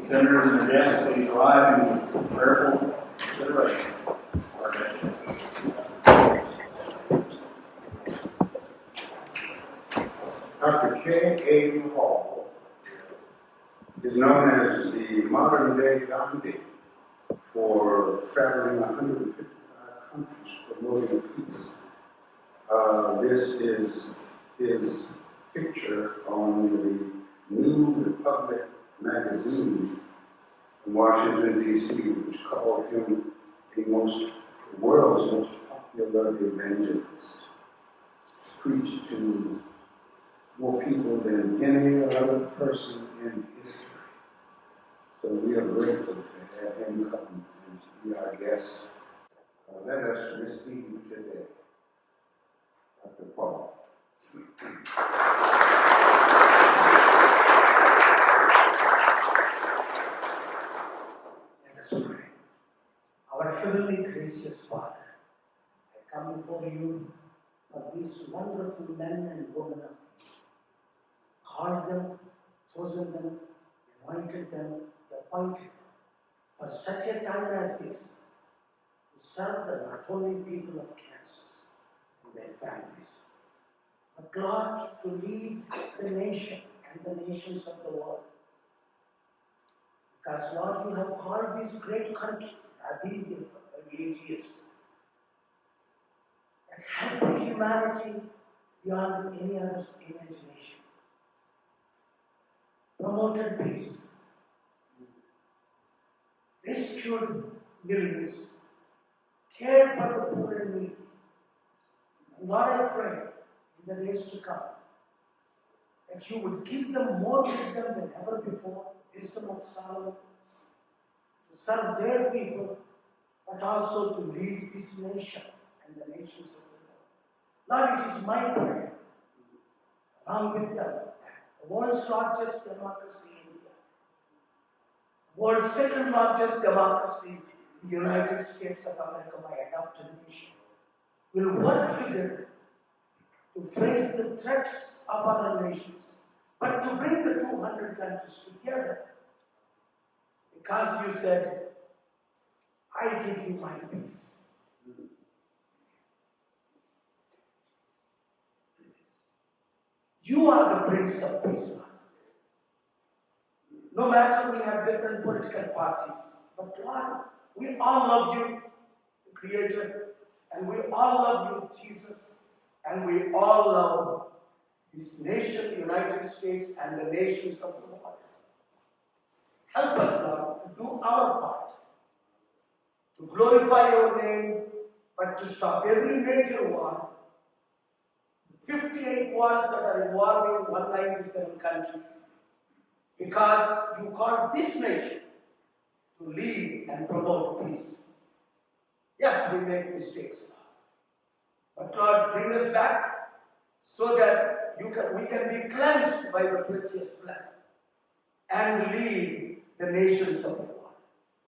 Senators and guests, please rise in prayerful consideration. Dr. K. A. Hall is known as the modern-day Gandhi for traveling 155 countries promoting peace. This is his picture on the New Republic magazine in Washington, D.C., which called him the world's most popular evangelist. He's preached to more people than any other person in history. So we are grateful to have him come and be our guest. Let us receive today Dr. Paul. Let us pray. Our heavenly gracious Father, I come before you for these wonderful men and women of faith. Called them, chosen them, anointed them, appointed them for such a time as this to serve the not only people of Kansas and their families, but Lord, to lead the nation and the nations of the world. Because Lord, you have called this great country, I've been here for 38 years, that helped humanity beyond any other's imagination, promoted peace, rescued millions, cared for the poor and needy. And Lord, I pray in the days to come that you would give them more wisdom than ever before, wisdom of Solomon, to serve their people, but also to lead this nation and the nations of the world. Lord, it is my prayer, along with them, the world's largest democracy, India, the world's second largest democracy, the United States of America, my adopted nation, will work together to face the threats of other nations, but to bring the 200 countries together. Because you said, I give you my peace. You are the Prince of Peace. No matter we have different political parties, but Lord, we all love you, the Creator, and we all love you, Jesus, and we all love this nation, the United States, and the nations of the world. Help us, Lord, to do our part, to glorify your name, but to stop every major war, 58 wars that are involving 197 countries, because you called this nation to lead and promote peace. Yes, we make mistakes, but Lord, bring us back so that we can be cleansed by the precious blood and lead the nations of the world.